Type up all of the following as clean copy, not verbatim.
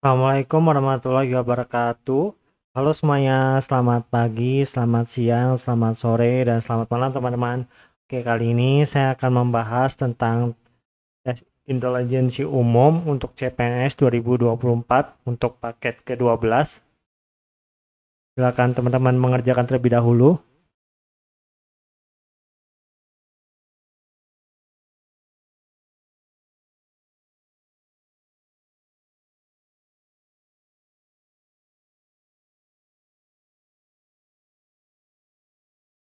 Assalamualaikum warahmatullahi wabarakatuh. Halo semuanya, selamat pagi, selamat siang, selamat sore, dan selamat malam teman-teman. Oke, kali ini saya akan membahas tentang tes intelijensi umum untuk CPNS 2024 untuk paket ke-12. Silakan teman-teman mengerjakan terlebih dahulu.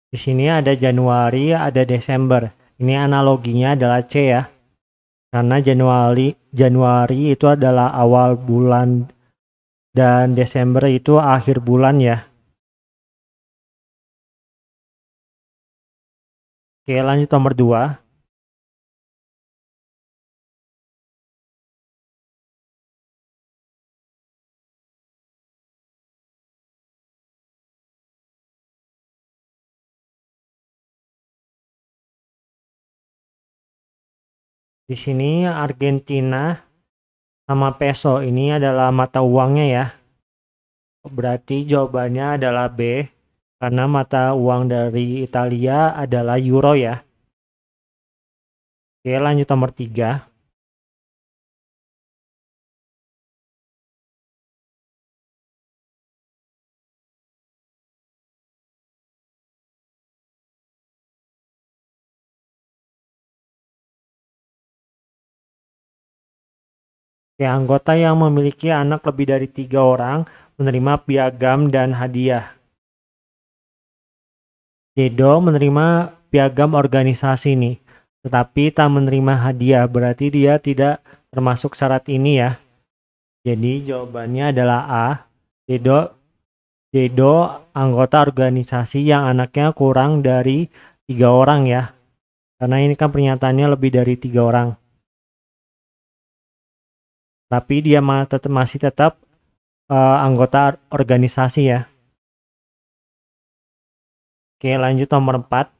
Di sini ada Januari, ada Desember. Ini analoginya adalah C ya. Karena Januari itu adalah awal bulan dan Desember itu akhir bulan ya. Oke, lanjut nomor 2. Di sini Argentina sama peso ini adalah mata uangnya ya. Berarti jawabannya adalah B, karena mata uang dari Italia adalah euro ya. Oke, lanjut nomor 3. Oke, anggota yang memiliki anak lebih dari 3 orang menerima piagam dan hadiah. Dedo menerima piagam organisasi nih, tetapi tak menerima hadiah, berarti dia tidak termasuk syarat ini ya. Jadi jawabannya adalah A. Dedo anggota organisasi yang anaknya kurang dari 3 orang ya. Karena ini kan pernyataannya lebih dari 3 orang. Tapi dia masih tetap anggota organisasi ya. Oke, lanjut nomor 4.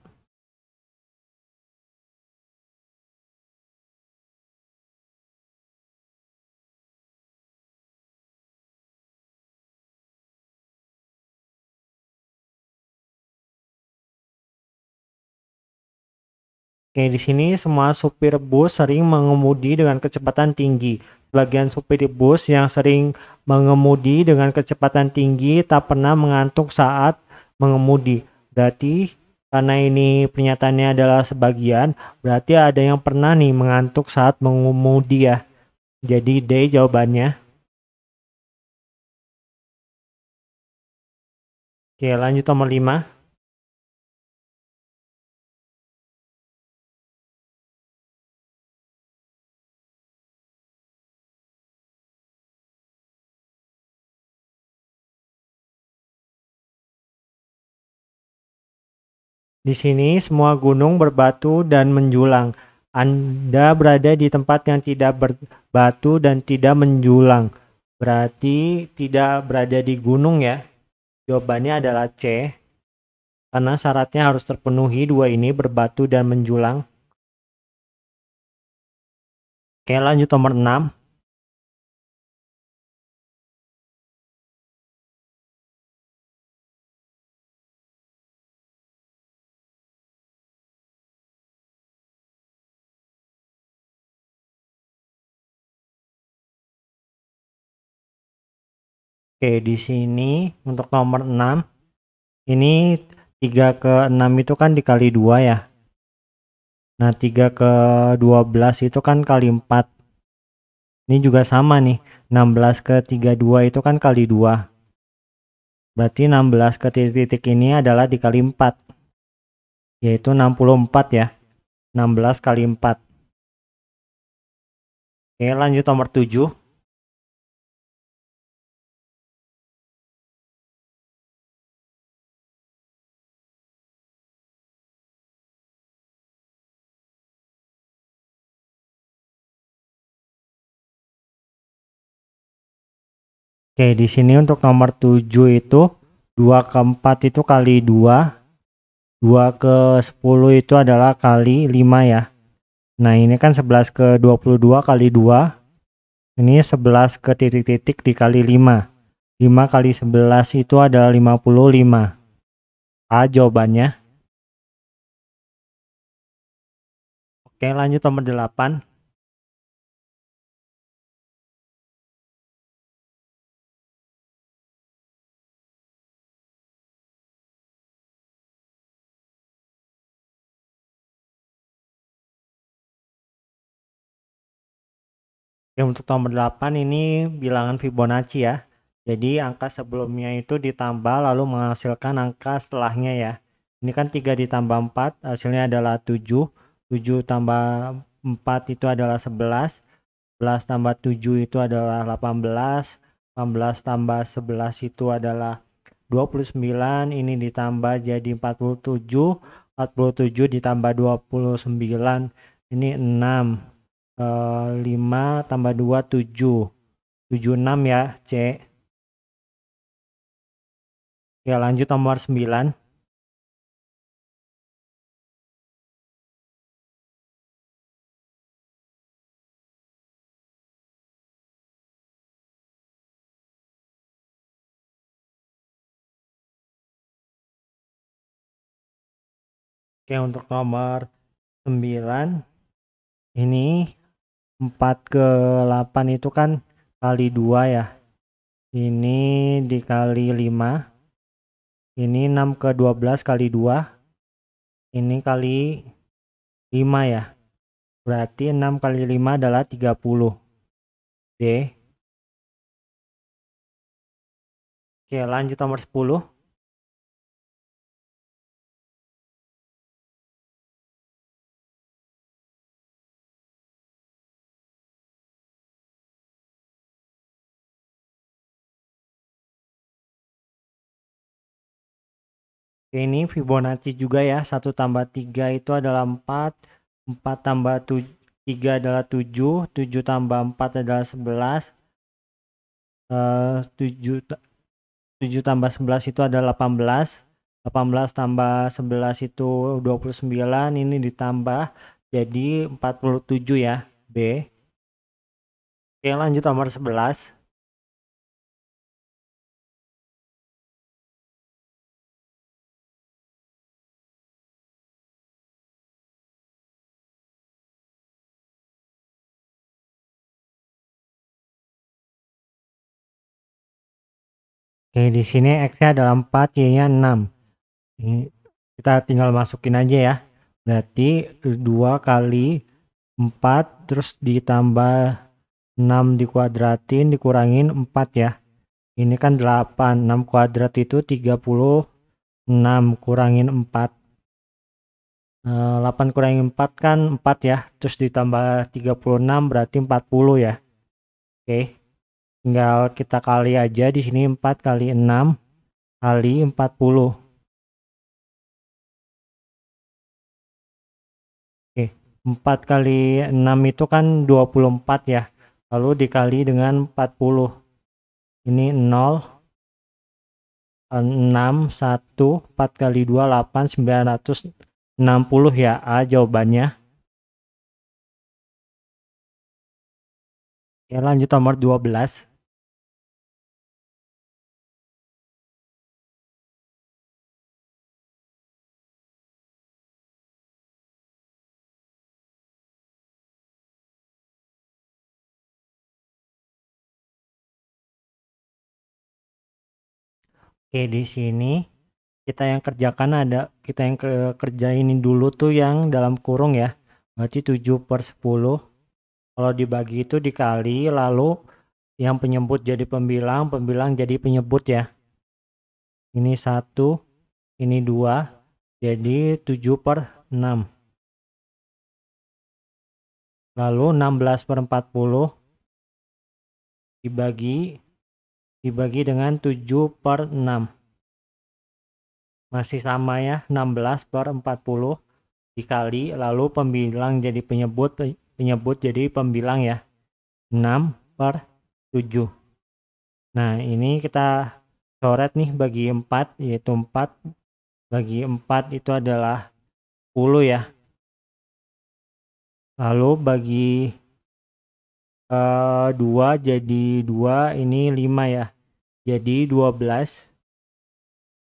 Oke, di sini semua supir bus sering mengemudi dengan kecepatan tinggi. Sebagian supir bus yang sering mengemudi dengan kecepatan tinggi tak pernah mengantuk saat mengemudi. Berarti karena ini pernyataannya adalah sebagian, berarti ada yang pernah nih mengantuk saat mengemudi ya. Jadi D jawabannya. Oke, lanjut nomor 5. Di sini semua gunung berbatu dan menjulang. Anda berada di tempat yang tidak berbatu dan tidak menjulang. Berarti tidak berada di gunung ya. Jawabannya adalah C. Karena syaratnya harus terpenuhi dua ini, berbatu dan menjulang. Oke, lanjut nomor 6. Oke, di sini untuk nomor 6 ini 3 ke 6 itu kan dikali 2 ya. Nah, 3 ke 12 itu kan kali 4. Ini juga sama nih. 16 ke 32 itu kan kali 2. Berarti 16 ke titik ini adalah dikali 4. Yaitu 64 ya. 16 kali 4. Oke, lanjut nomor 7. Oke, di sini untuk nomor 7 itu 2 ke 4 itu kali 2. 2 ke 10 itu adalah kali 5 ya. Nah, ini kan 11 ke 22 kali 2. Ini 11 ke titik-titik dikali 5. 5 kali 11 itu adalah 55. A jawabannya. Oke, lanjut nomor 8. Oke, untuk nomor 8 ini bilangan Fibonacci ya. Jadi angka sebelumnya itu ditambah lalu menghasilkan angka setelahnya ya. Ini kan 3 ditambah 4 hasilnya adalah 7. 7 tambah 4 itu adalah 11. 11 tambah 7 itu adalah 18. 18 tambah 11 itu adalah 29. Ini ditambah jadi 47. 47 ditambah 29 ini 6. 5 tambah 2 7. 76 ya, C. Ya, lanjut nomor 9. Oke, untuk nomor 9 ini 4 ke 8 itu kan kali 2 ya. Ini dikali 5. Ini 6 ke 12 kali 2. Ini kali 5 ya. Berarti 6 kali 5 adalah 30. D. Oke, lanjut nomor 10. Oke, ini Fibonacci juga ya. 1 tambah 3 itu adalah 4. 4 tambah 3 adalah 7. 7 tambah 4 adalah 11. 7 tambah 11 itu adalah 18. 18 tambah 11 itu 29. Ini ditambah jadi 47 ya, B. Oke, lanjut nomor 11. Oke, di sini X-nya adalah 4, Y-nya 6. Ini kita tinggal masukin aja ya. Berarti 2 kali 4 terus ditambah 6 dikuadratin dikurangin 4 ya. Ini kan 8. 6 kuadrat itu 36 kurangin 4. 8 kurangi 4 kan 4 ya. Terus ditambah 36 berarti 40 ya. Oke. Tinggal kita kali aja di sini 4 kali 6 kali 40. Oke. 4 kali 6 itu kan 24 ya. Lalu dikali dengan 40. Ini 0 6 1 4 kali 2 8 960 ya. A jawabannya. Ya, lanjut nomor 12. Oke, di sini kita yang kerjain dulu tuh yang dalam kurung ya. Berarti 7/10. Kalau dibagi itu dikali, lalu yang penyebut jadi pembilang, pembilang jadi penyebut ya. Ini 1, ini 2, jadi 7/6. Lalu 16/40 dibagi dengan 7/6. Masih sama ya, 16/40 dikali, lalu pembilang jadi penyebut, penyebut jadi pembilang ya. 6/7. Nah, ini kita coret nih bagi 4, yaitu 4 bagi 4 itu adalah 10 ya. Lalu bagi 2 jadi 2, ini 5 ya. Jadi 12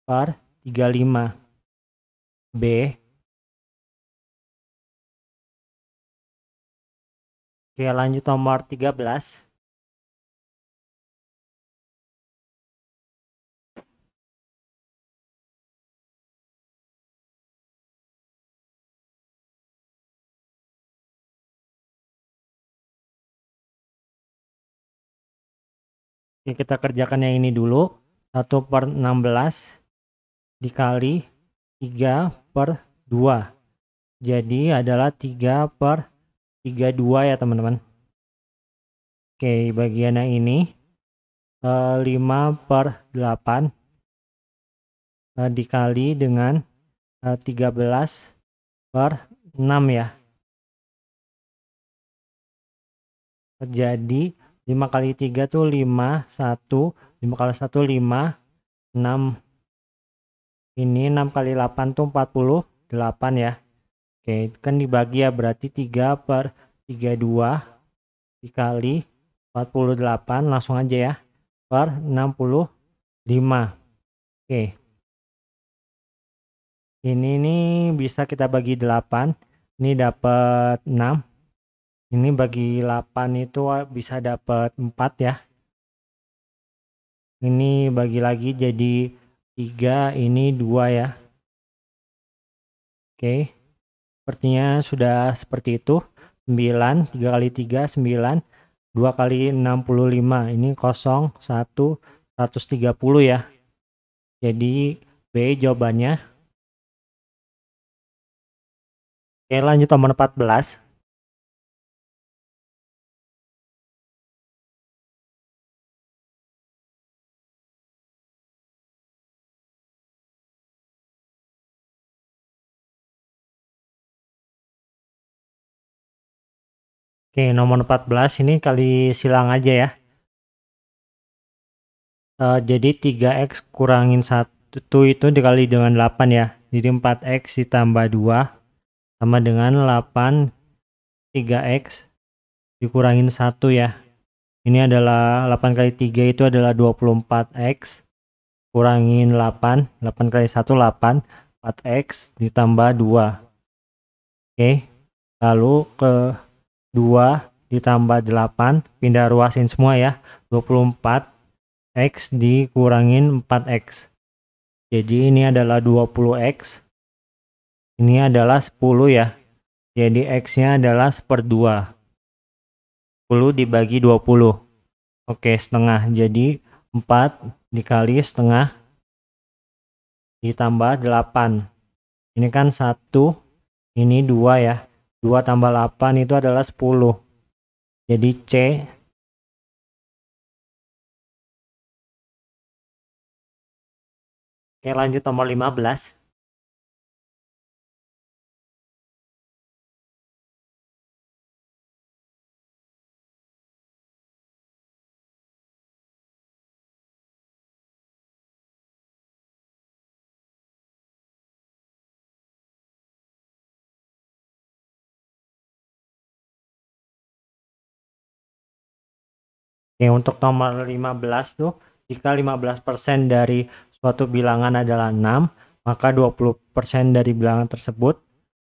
per 35. B. Oke, lanjut nomor 13. Oke, kita kerjakan yang ini dulu. 1 per 16 dikali 3 per 2. Jadi adalah 3 per 32 ya teman-teman. Oke, bagian yang ini 5 per 8 dikali dengan 13 per 6 ya. Jadi 5 kali 3 tuh 5, 1, 5 kali 1 5, 6. Ini 6 kali 8 tuh 48 ya. Oke, kan dibagi ya, berarti 3 per 32 dikali 48, langsung aja ya, per 65. Oke. Ini nih bisa kita bagi 8. Ini dapat 6. Ini bagi 8 itu bisa dapat 4 ya. Ini bagi lagi jadi 3, ini 2 ya. Oke. Sepertinya sudah seperti itu. 9, 3 kali 3, 9. 2 kali 65. Ini 0, 1, 130 ya. Jadi B jawabannya. Oke, lanjut nomor 14. Oke, nomor 14 ini kali silang aja ya. Jadi 3x kurangin 1 itu dikali dengan 8 ya. Jadi 4x ditambah 2 sama dengan 8, 3x dikurangin 1 ya. Ini adalah 8 kali 3 itu adalah 24x kurangin 8. 8 kali 1 8, 4x ditambah 2. Oke. Lalu ke 2 ditambah 8, pindah ruasin semua ya. 24x dikurangin 4x. Jadi ini adalah 20x. Ini adalah 10 ya. Jadi x-nya adalah 1/2. 10 dibagi 20. Oke, setengah. Jadi 4 dikali setengah ditambah 8. Ini kan 1, ini 2 ya. 2 tambah 8 itu adalah 10. Jadi C. Oke, lanjut nomor 15. Oke, untuk nomor 15 tuh, jika 15% dari suatu bilangan adalah 6, maka 20% dari bilangan tersebut,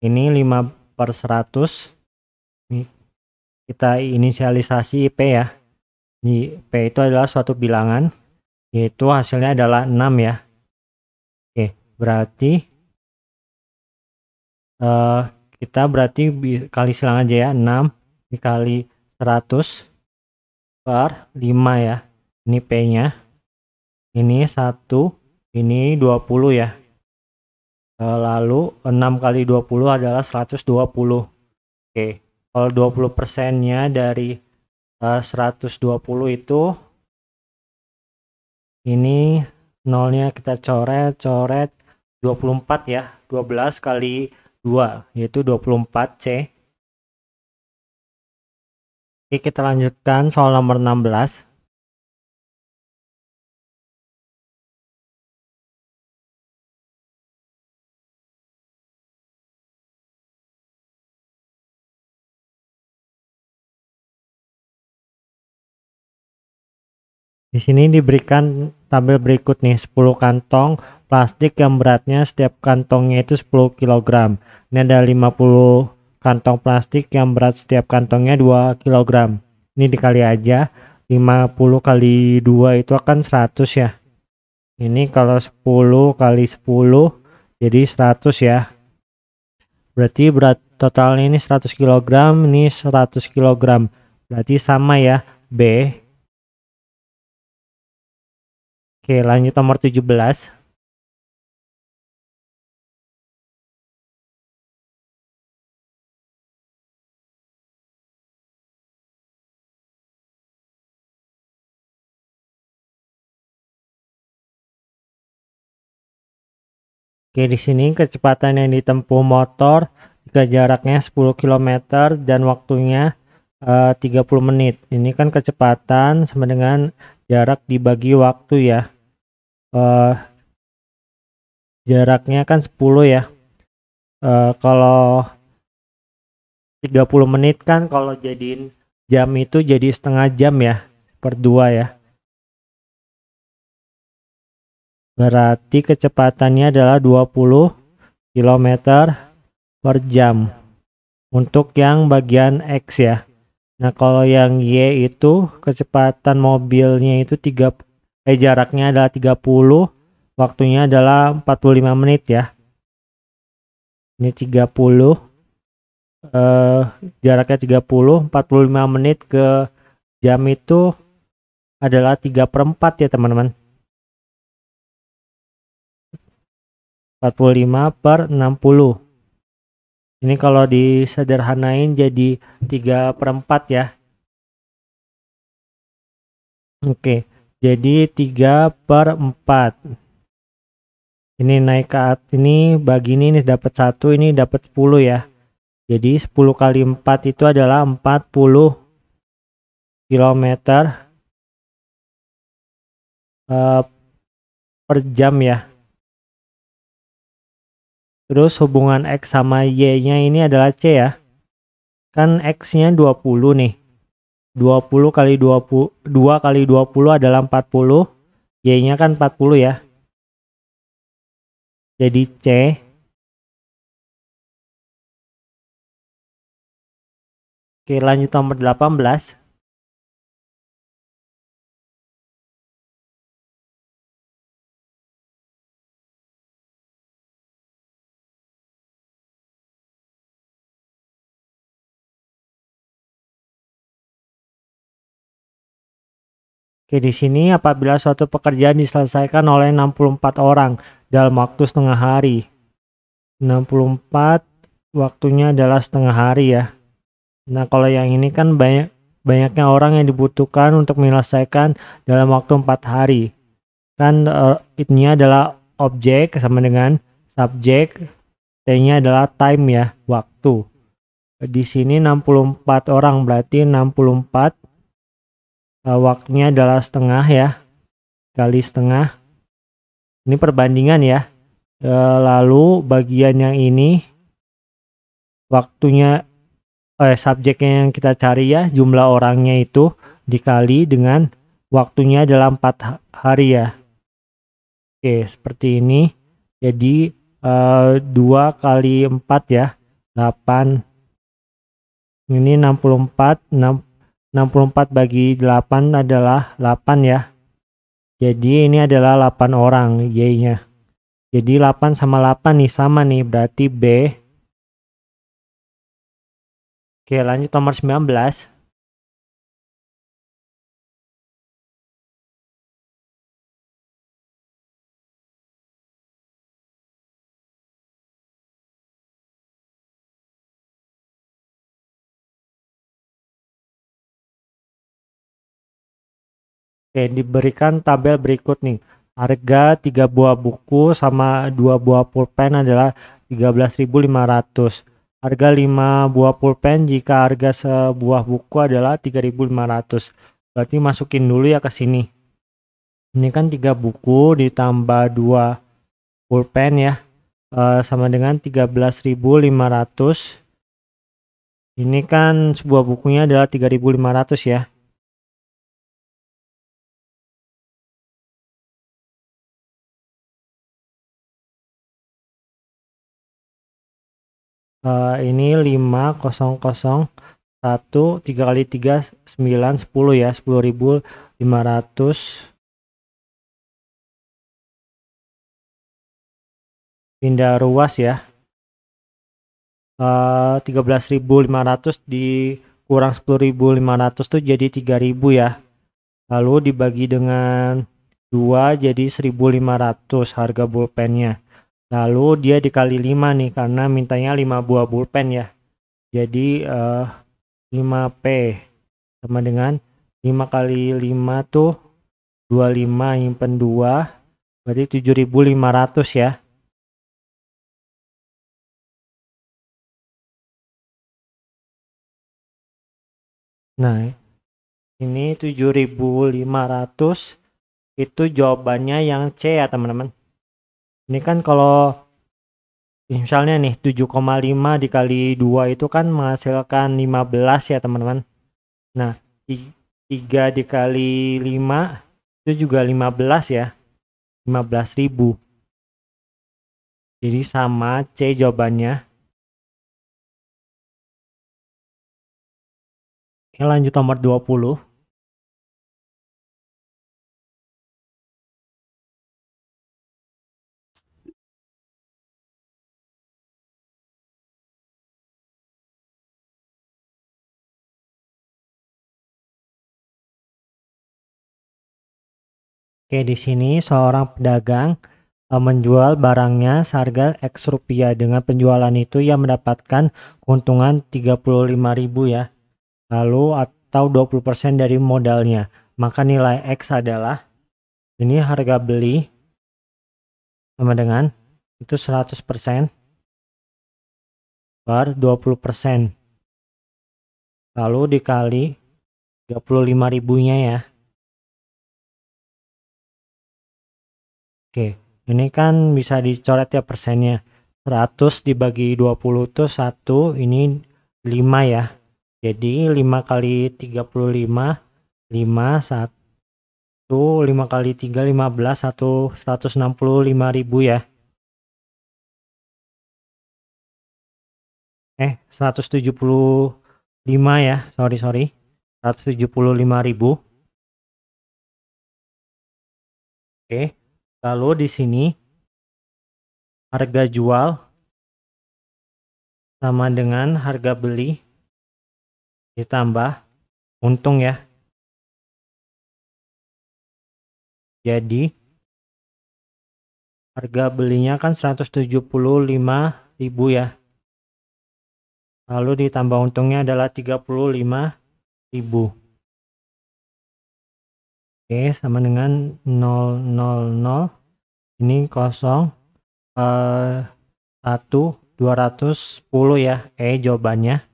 ini 5/100. Kita inisialisasi P ya. Di P itu adalah suatu bilangan, yaitu hasilnya adalah 6 ya. Oke, berarti kita berarti kali silang aja ya, 6 dikali 100 per 5 ya. Ini P-nya. Ini 1, ini 20 ya. Lalu 6 kali 20 adalah 120. Oke, kalau 20%-nya dari 120 itu, ini nolnya kita coret 24 ya. 12 kali 2 yaitu 24C. Oke, kita lanjutkan soal nomor 16. Di sini diberikan tabel berikut nih, 10 kantong plastik yang beratnya setiap kantongnya itu 10 kg. Ini ada 50 kantong plastik yang berat setiap kantongnya 2 kg. Ini dikali aja, 50 kali 2 itu akan 100 ya. Ini kalau 10 kali 10 jadi 100 ya. Berarti berat totalnya ini 100 kg, ini 100 kg. Berarti sama ya, B. Oke, lanjut nomor 17. Oke, di sini kecepatan yang ditempuh motor jika jaraknya 10 km dan waktunya 30 menit. Ini kan kecepatan sama dengan jarak dibagi waktu ya. Eh, Jaraknya kan 10 ya. Kalau 30 menit kan kalau jadiin jam itu jadi setengah jam ya, per 2 ya. Berarti kecepatannya adalah 20 km per jam untuk yang bagian X ya. Nah, kalau yang Y itu kecepatan mobilnya itu jaraknya adalah 30, waktunya adalah 45 menit ya. Ini 30 jaraknya 30, 45 menit ke jam itu adalah 3/4 ya teman-teman. 45/60. Ini kalau disederhanain jadi 3/4 ya. Oke, jadi 3/4. Ini naik ke atas, ini bagi ini dapat 1, ini dapat 10 ya. Jadi 10 kali 4 itu adalah 40 km per jam ya. Terus hubungan X sama Y-nya ini adalah C ya. Kan X-nya 20 nih. 20 kali 20, 2 kali 20 adalah 40. Y-nya kan 40 ya. Jadi C. Oke, lanjut nomor 18. Oke, di sini apabila suatu pekerjaan diselesaikan oleh 64 orang dalam waktu setengah hari. 64 waktunya adalah setengah hari ya. Nah, kalau yang ini kan banyaknya orang yang dibutuhkan untuk menyelesaikan dalam waktu 4 hari. Kan ini adalah objek sama dengan subjek, T-nya adalah time ya, waktu. Di sini 64 orang berarti 64 waktunya adalah setengah ya, kali setengah. Ini perbandingan ya. Lalu bagian yang ini waktunya subjeknya yang kita cari ya, jumlah orangnya itu dikali dengan waktunya adalah 4 hari ya. Oke, seperti ini. Jadi 2 kali 4 ya, 8. Ini 64, 64 bagi 8 adalah 8 ya. Jadi ini adalah 8 orang Y-nya. Jadi 8 sama 8 nih sama nih, berarti B. Oke, lanjut nomor 19. Oke, diberikan tabel berikut nih. Harga 3 buah buku sama 2 buah pulpen adalah 13.500. Harga 5 buah pulpen jika harga sebuah buku adalah 3.500. Berarti masukin dulu ya ke sini. Ini kan 3 buku ditambah 2 pulpen ya. Sama dengan 13.500. Ini kan sebuah bukunya adalah 3.500 ya. Ini 5.001, 3 kali 3 9 10 ya, 10.500. Pindah ruas ya. 13.500 dikurang 10.500 tuh jadi 3.000 ya. Lalu dibagi dengan 2 jadi 1.500 harga pulpennya. Lalu dia dikali 5 nih karena mintanya 5 buah pulpen ya. Jadi 5P sama dengan 5 kali 5 tuh 25, nyimpen 2 berarti 7.500 ya. Nah, ini 7.500 itu jawabannya yang C ya teman-teman. Ini kan kalau misalnya nih 7,5 dikali 2 itu kan menghasilkan 15 ya teman-teman. Nah, 3 dikali 5 itu juga 15 ya. 15.000. Jadi sama C jawabannya. Oke, lanjut nomor 20. Oke, di sini seorang pedagang menjual barangnya seharga X rupiah. Dengan penjualan itu ia mendapatkan keuntungan 35.000 ya. Lalu atau 20% dari modalnya. Maka nilai X adalah ini harga beli sama dengan itu 100% per 20%. Lalu dikali 35.000-nya ya. Oke, ini kan bisa dicoret ya persennya. 100 dibagi 20 itu 1, ini 5 ya. Jadi 5 kali 35, 5, 1, 5 kali 3, 15, 165.000 ya. 175 ya, sorry. 175.000. Oke, lalu di sini harga jual sama dengan harga beli ditambah untung ya. Jadi harga belinya kan 175.000 ya. Lalu ditambah untungnya adalah 35.000. Oke, sama dengan 000. Ini 0, 1, 210 ya. Jawabannya.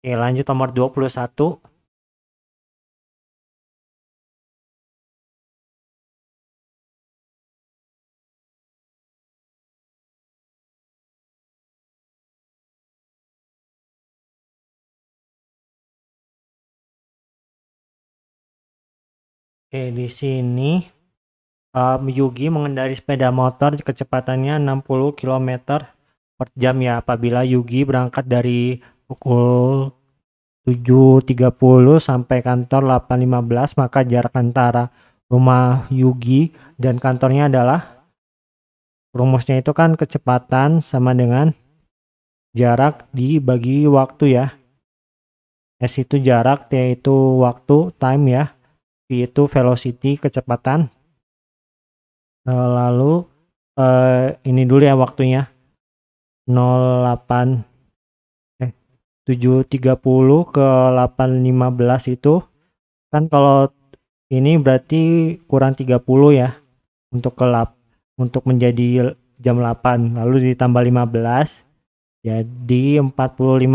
Oke, lanjut nomor 21. Oke, di sini Yugi mengendarai sepeda motor kecepatannya 60 km per jam ya. Apabila Yugi berangkat dari pukul 7.30 sampai kantor 8.15, maka jarak antara rumah Yugi dan kantornya adalah, rumusnya itu kan kecepatan sama dengan jarak dibagi waktu ya. S itu jarak, T itu waktu, time ya. V itu velocity, kecepatan. Lalu ini dulu ya waktunya. 7.30 ke 8.15 itu kan kalau ini berarti kurang 30 ya untuk untuk menjadi jam 8, lalu ditambah 15 jadi 45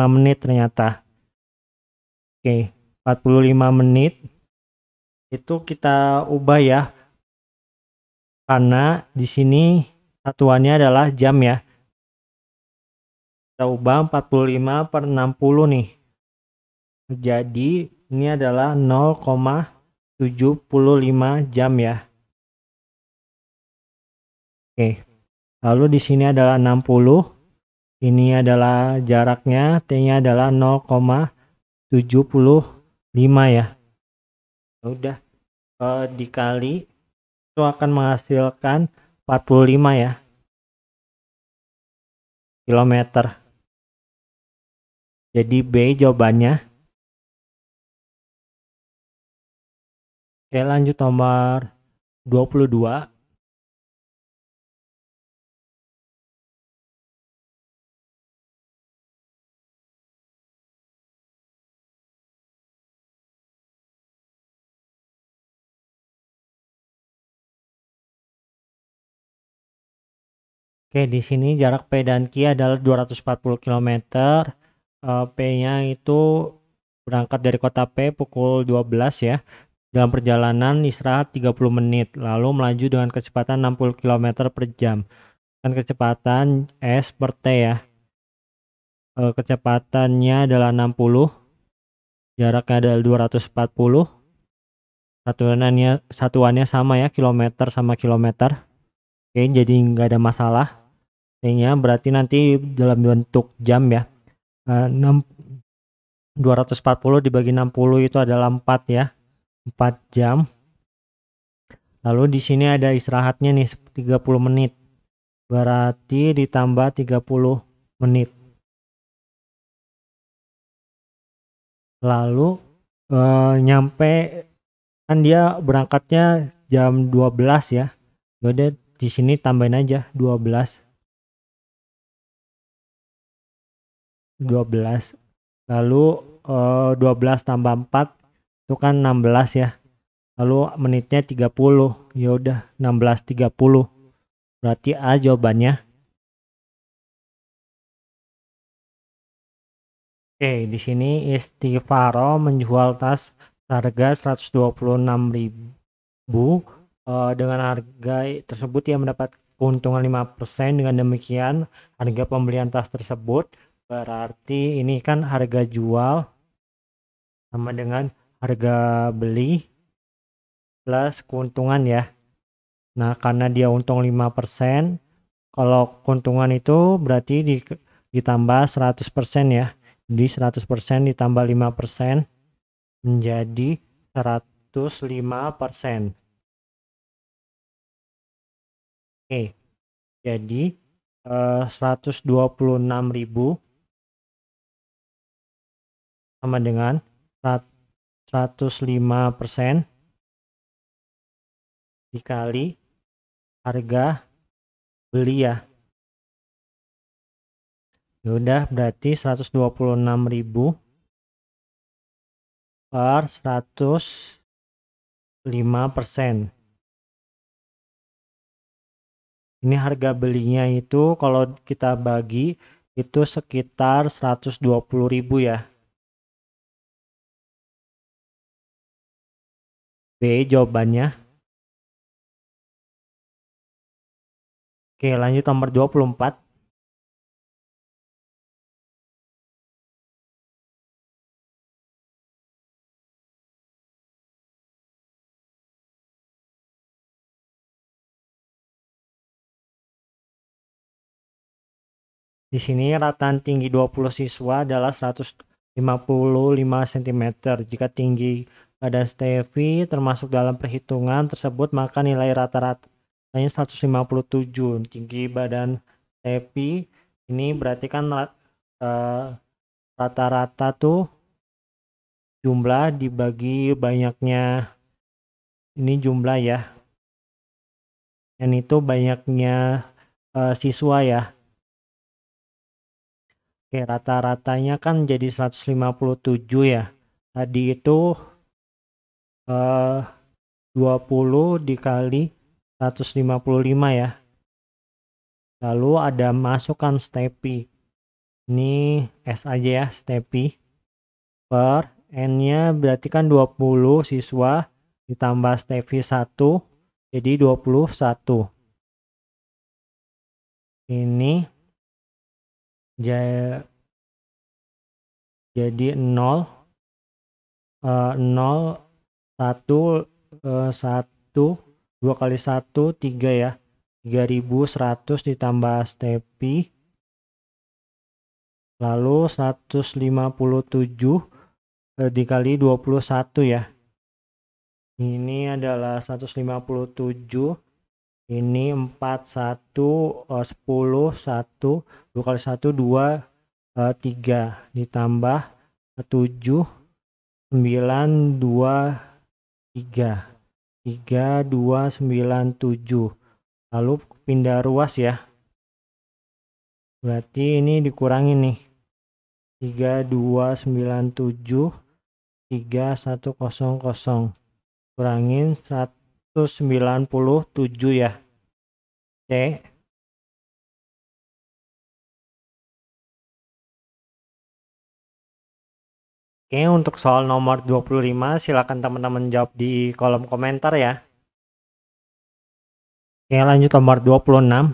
menit ternyata. Oke, 45 menit itu kita ubah ya, karena di sini satuannya adalah jam ya. Kita ubah 45 per 60 nih. Jadi ini adalah 0,75 jam ya. Oke. Lalu di sini adalah 60. Ini adalah jaraknya, T-nya adalah 0,75 ya. Udah dikali itu akan menghasilkan 45 ya kilometer. Jadi B jawabannya. Oke, lanjut nomor 22. Oke, di sini jarak P dan Q adalah 240 km. P-nya itu berangkat dari kota P pukul 12 ya. Dalam perjalanan istirahat 30 menit, lalu melaju dengan kecepatan 60 km per jam. Dan kecepatan S per T ya. Kecepatannya adalah 60, jaraknya adalah 240. Satuannya sama ya, kilometer sama kilometer. Oke, jadi nggak ada masalah. T-nya berarti nanti dalam bentuk jam ya. 240 dibagi 60 itu adalah 4 ya. 4 jam. Lalu di sini ada istirahatnya nih 30 menit. Berarti ditambah 30 menit. Lalu nyampe kan dia berangkatnya jam 12 ya. Yaudah di sini tambahin aja 12. Lalu 12 tambah 4 itu kan 16 ya. Lalu menitnya 30. Ya udah 16.30. Berarti A jawabannya. Oke, di sini Istifaro menjual tas harga 126.000. Dengan harga tersebut ia mendapat keuntungan 5%. Dengan demikian harga pembelian tas tersebut berarti ini kan harga jual sama dengan harga beli plus keuntungan ya. Nah, karena dia untung 5%, kalau keuntungan itu berarti ditambah 100% ya. Jadi 100% ditambah 5% menjadi 105%. Oke, jadi 126.000 sama dengan 105% dikali harga beli ya. Udah berarti 126.000 per 105%. Ini harga belinya itu kalau kita bagi itu sekitar 120.000 ya. B jawabannya. Oke, lanjut nomor 24. Di sini rataan tinggi 20 siswa adalah 155 cm. Jika tinggi badan Steffi termasuk dalam perhitungan tersebut, maka nilai rata-ratanya 157. Tinggi badan Steffi ini berarti kan rata-rata tuh jumlah dibagi banyaknya, ini jumlah ya, dan itu banyaknya siswa ya. Oke, rata-ratanya kan jadi 157 ya. Tadi itu 20 dikali 155 ya. Lalu ada masukkan Steffi. Ini S aja ya, Steffi. Per N-nya berarti kan 20 siswa ditambah Steffi 1 jadi 21. Ini jadi 0 0 1 1 2 kali 1 3 ya. 3.100 ditambah Stepi, lalu 157 dikali 21 ya. Ini adalah 157, ini 4, 1, 10, 1, 2 kali 1, 2, 3 ditambah 7, 9, 2, 3, 3, 2, 9, 7, lalu pindah ruas ya, berarti ini dikurangi nih, 3, 2, 9, 7, 3, 1, 0, 0, kurangin 197 ya, C. Oke, untuk soal nomor 25 silakan teman-teman jawab di kolom komentar ya. Oke, lanjut nomor 26.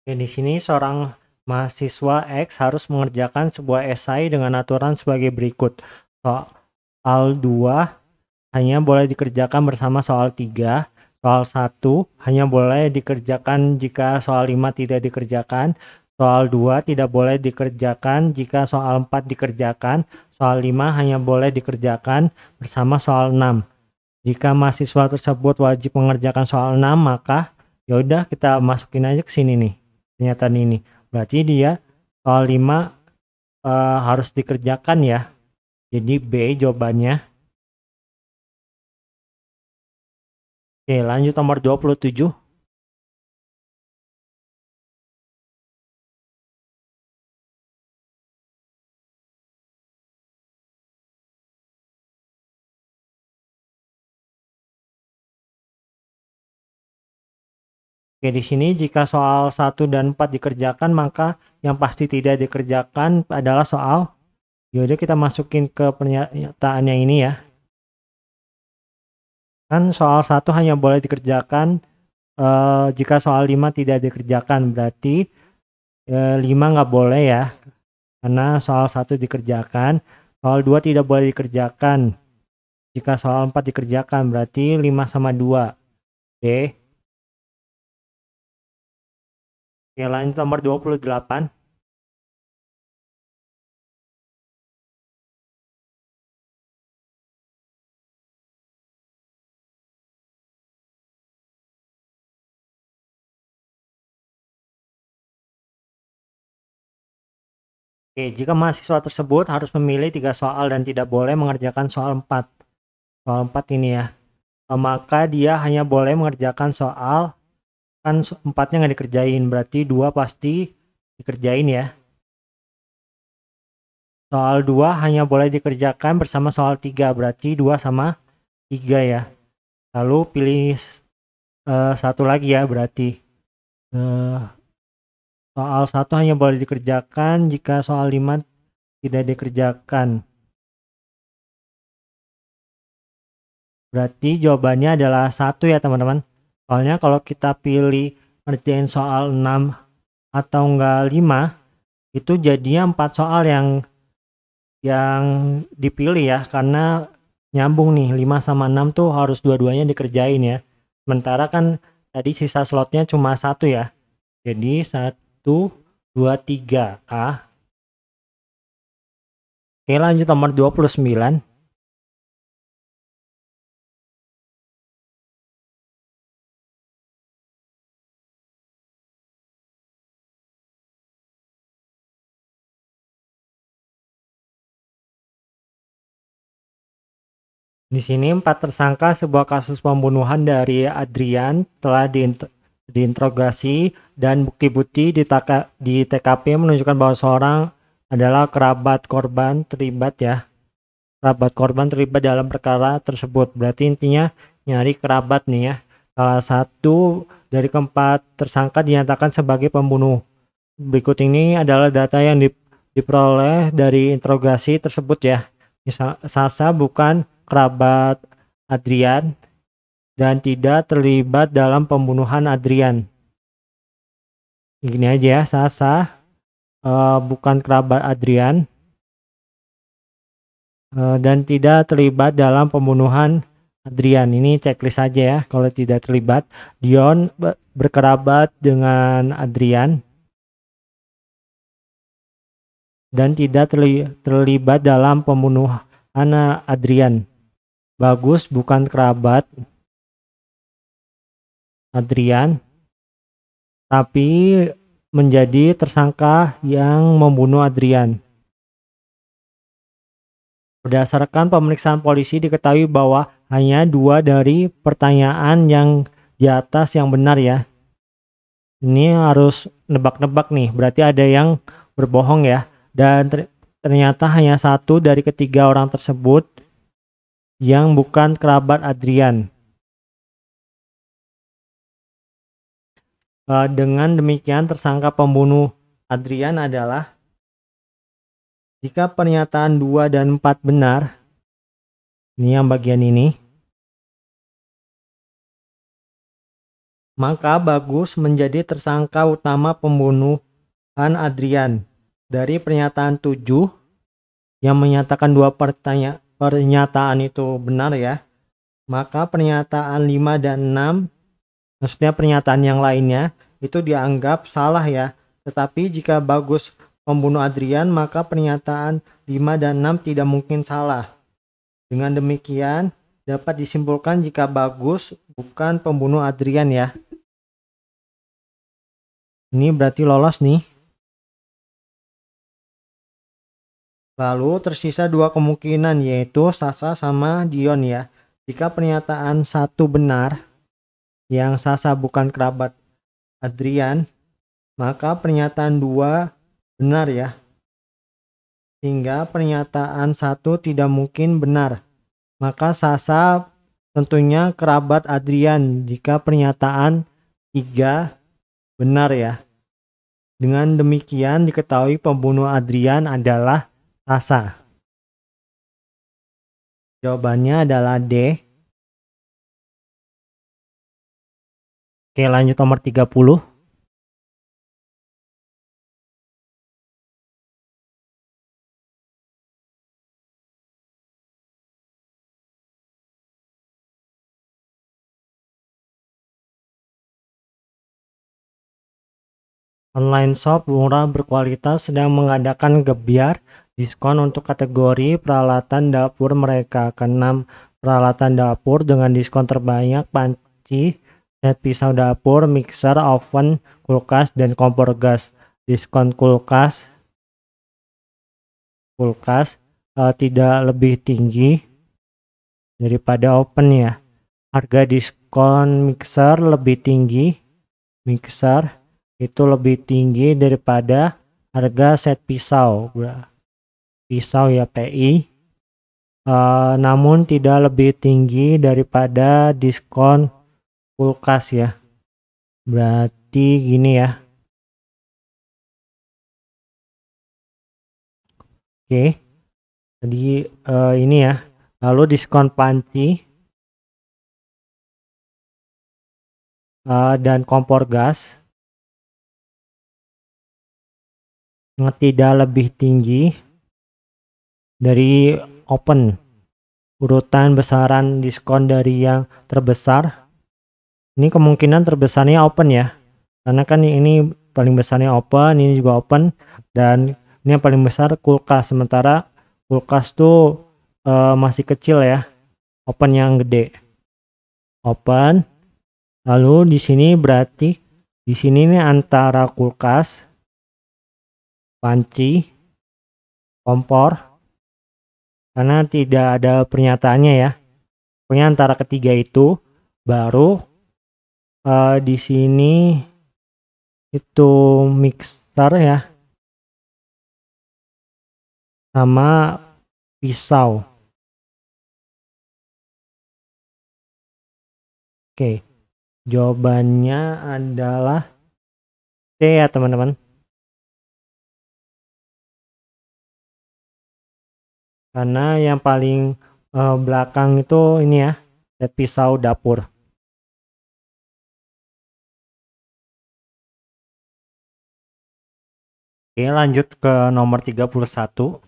Oke, di sini seorang mahasiswa X harus mengerjakan sebuah esai dengan aturan sebagai berikut. Soal 2 hanya boleh dikerjakan bersama soal 3. Soal 1 hanya boleh dikerjakan jika soal 5 tidak dikerjakan. Soal 2 tidak boleh dikerjakan jika soal 4 dikerjakan. Soal 5 hanya boleh dikerjakan bersama soal 6. Jika mahasiswa tersebut wajib mengerjakan soal 6, maka yaudah kita masukin aja ke sini nih pernyataan ini. Berarti dia soal 5 harus dikerjakan ya. Jadi B jawabannya. Oke, lanjut nomor 27. Oke, di sini jika soal 1 dan 4 dikerjakan, maka yang pasti tidak dikerjakan adalah soal. Yaudah kita masukin ke pernyataannya ini ya. Kan soal 1 hanya boleh dikerjakan jika soal 5 tidak dikerjakan. Berarti 5 nggak boleh ya. Karena soal 1 dikerjakan. Soal 2 tidak boleh dikerjakan jika soal 4 dikerjakan. Berarti 5 sama 2. Oke. Oke, lanjut nomor 28. Oke, jika mahasiswa tersebut harus memilih 3 soal dan tidak boleh mengerjakan soal 4. Soal 4 ini ya. Maka dia hanya boleh mengerjakan soal, kan 4-nya nggak dikerjain, berarti 2 pasti dikerjain ya. Soal 2 hanya boleh dikerjakan bersama soal 3, berarti 2 sama 3 ya. Lalu pilih satu lagi ya, berarti soal 1 hanya boleh dikerjakan jika soal 5 tidak dikerjakan. Berarti jawabannya adalah 1 ya teman-teman. Soalnya kalau kita pilih ngerjain soal 6 atau enggak 5, itu jadinya 4 soal yang dipilih ya, karena nyambung nih 5 sama 6 tuh harus dua-duanya dikerjain ya. Sementara kan tadi sisa slotnya cuma 1 ya. Jadi 1, 2, 3 A. Oke, lanjut nomor 29. Di sini 4 tersangka sebuah kasus pembunuhan dari Adrian telah diinterogasi dan bukti-bukti di TKP menunjukkan bahwa seorang adalah kerabat korban terlibat ya. Kerabat korban terlibat dalam perkara tersebut. Berarti intinya nyari kerabat nih ya. Salah satu dari keempat tersangka dinyatakan sebagai pembunuh. Berikut ini adalah data yang diperoleh dari interogasi tersebut ya. Sasa bukan kerabat Adrian dan tidak terlibat dalam pembunuhan Adrian. Gini aja ya, Sasa bukan kerabat Adrian dan tidak terlibat dalam pembunuhan Adrian. Ini checklist saja ya. Kalau tidak terlibat, Dion berkerabat dengan Adrian dan tidak terlibat dalam pembunuhan Adrian. Bagus bukan kerabat Adrian, tapi menjadi tersangka yang membunuh Adrian. Berdasarkan pemeriksaan polisi diketahui bahwa hanya 2 dari pertanyaan yang di atas yang benar ya. Ini harus nebak-nebak nih, berarti ada yang berbohong ya. Dan ternyata hanya 1 dari ketiga orang tersebut yang bukan kerabat Adrian. Dengan demikian tersangka pembunuh Adrian adalah jika pernyataan 2 dan 4 benar. Ini yang bagian ini. Maka Bagus menjadi tersangka utama pembunuhan Adrian. Dari pernyataan 7 yang menyatakan 2 pernyataan itu benar ya. Maka pernyataan 5 dan 6, maksudnya pernyataan yang lainnya, itu dianggap salah ya. Tetapi jika Bagus membunuh Adrian, maka pernyataan 5 dan 6 tidak mungkin salah. Dengan demikian, dapat disimpulkan jika Bagus bukan pembunuh Adrian ya. Ini berarti lolos nih. Lalu tersisa 2 kemungkinan, yaitu Sasa sama Dion ya. Jika pernyataan 1 benar, yang Sasa bukan kerabat Adrian, maka pernyataan 2 benar ya. Hingga pernyataan 1 tidak mungkin benar. Maka Sasa tentunya kerabat Adrian jika pernyataan 3 benar ya. Dengan demikian diketahui pembunuh Adrian adalah Sasa. Jawabannya adalah D. Oke, lanjut nomor 30. Online shop murah berkualitas sedang mengadakan gebyar diskon untuk kategori peralatan dapur mereka. Ke-6 peralatan dapur dengan diskon terbanyak: panci, set pisau dapur, mixer, oven, kulkas, dan kompor gas. Diskon kulkas tidak lebih tinggi daripada oven ya. Harga diskon mixer lebih tinggi. Mixer itu lebih tinggi daripada harga set pisau ya, PI, namun tidak lebih tinggi daripada diskon kulkas ya. Berarti gini ya. Oke, jadi ini ya. Lalu diskon panci dan kompor gas tidak lebih tinggi dari open. Urutan besaran diskon dari yang terbesar, ini kemungkinan terbesarnya open ya, karena kan ini paling besarnya open, ini juga open, dan ini yang paling besar kulkas. Sementara kulkas tuh masih kecil ya, open yang gede. Open. Lalu di sini berarti di sini nih antara kulkas, panci, kompor, karena tidak ada pernyataannya ya. Pokoknya antara ketiga itu, baru di sini itu mixer ya, sama pisau. Oke, jawabannya adalah C ya teman-teman. Karena yang paling belakang itu ini ya, set pisau dapur. Oke, lanjut ke nomor 31.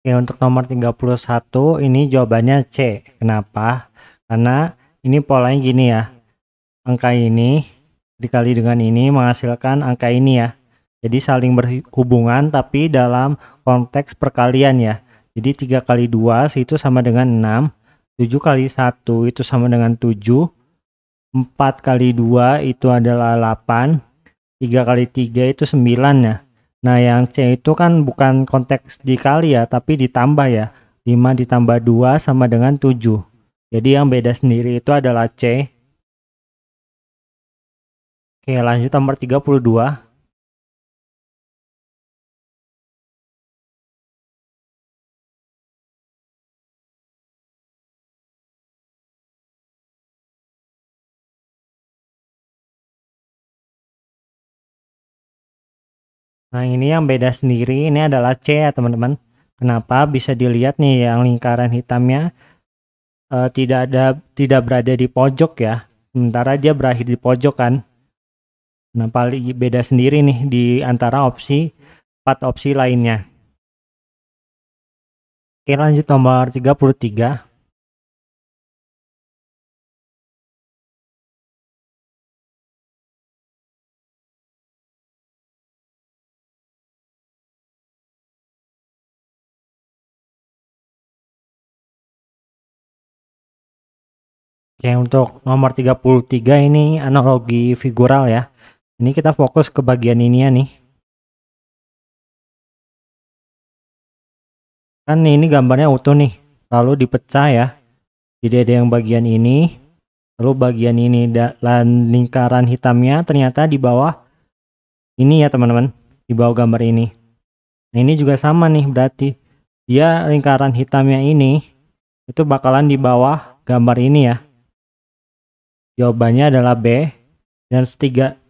Oke, untuk nomor 31 ini jawabannya C. Kenapa? Karena ini polanya gini ya. Angka ini dikali dengan ini menghasilkan angka ini ya. Jadi saling berhubungan tapi dalam konteks perkalian ya. Jadi 3 kali 2 itu sama dengan 6. 7 kali 1 itu sama dengan 7. 4 kali 2 itu adalah 8. 3 kali 3 itu 9 ya. Nah, yang C itu kan bukan konteks dikali ya, tapi ditambah ya. 5 ditambah 2 sama dengan 7. Jadi yang beda sendiri itu adalah C. Oke, lanjut nomor 32. Nah, ini yang beda sendiri ini adalah C ya, teman-teman. Kenapa? Bisa dilihat nih yang lingkaran hitamnya tidak berada di pojok ya. Sementara dia berakhir di pojok kan. Nah, paling beda sendiri nih di antara opsi 4 opsi lainnya. Oke, lanjut nomor 33. Oke, untuk nomor 33 ini analogi figural ya. Ini kita fokus ke bagian ini ya nih. Kan ini gambarnya utuh nih, lalu dipecah ya. Jadi ada yang bagian ini, lalu bagian ini dan lingkaran hitamnya ternyata di bawah ini ya teman-teman, di bawah gambar ini. Nah, ini juga sama nih, berarti dia lingkaran hitamnya ini itu bakalan di bawah gambar ini ya. Jawabannya adalah B, dan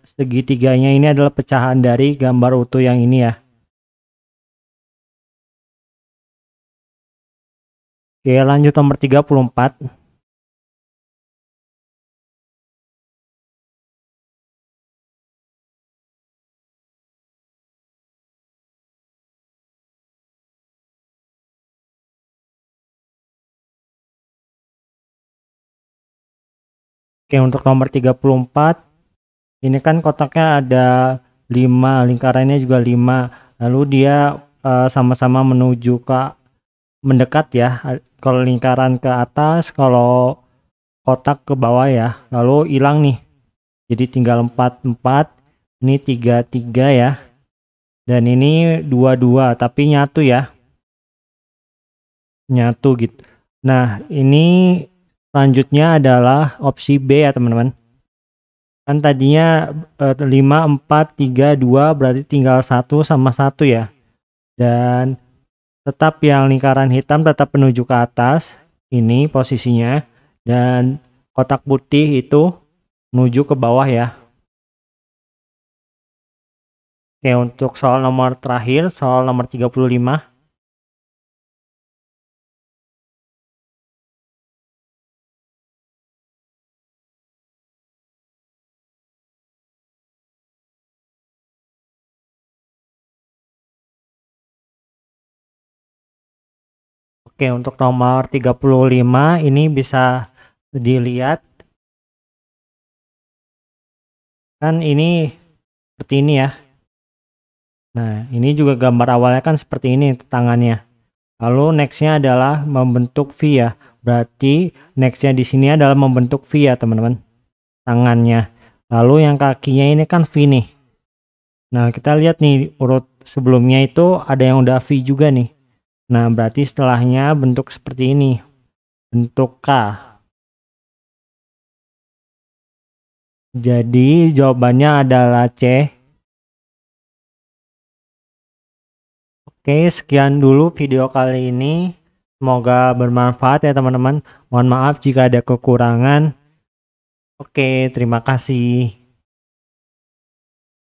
segitiganya ini adalah pecahan dari gambar utuh yang ini ya. Oke, lanjut nomor 34. Oke, untuk nomor 34 ini kan kotaknya ada 5, lingkarannya juga 5. Lalu dia sama-sama menuju ke mendekat ya. Kalau lingkaran ke atas, kalau kotak ke bawah ya. Lalu hilang nih. Jadi tinggal 4, 4. Ini 3, 3 ya. Dan ini 2, 2, tapi nyatu ya. Nyatu gitu. Nah, ini selanjutnya adalah opsi B ya, teman-teman. Kan tadinya 5, 4, 3, 2 berarti tinggal 1 sama 1 ya. Dan tetap yang lingkaran hitam tetap menuju ke atas. Ini posisinya. Dan kotak putih itu menuju ke bawah ya. Oke, untuk soal nomor terakhir, soal nomor 35. Oke, untuk nomor 35 ini bisa dilihat kan ini seperti ini ya. Nah, ini juga gambar awalnya kan seperti ini tangannya. Lalu nextnya adalah membentuk V ya. Berarti nextnya di sini adalah membentuk V ya teman-teman. Tangannya. Lalu yang kakinya ini kan V nih. Nah, kita lihat nih urut sebelumnya itu ada yang udah V juga nih. Nah, berarti setelahnya bentuk seperti ini. Bentuk K. Jadi jawabannya adalah C. Oke, sekian dulu video kali ini. Semoga bermanfaat ya teman-teman. Mohon maaf jika ada kekurangan. Oke, terima kasih.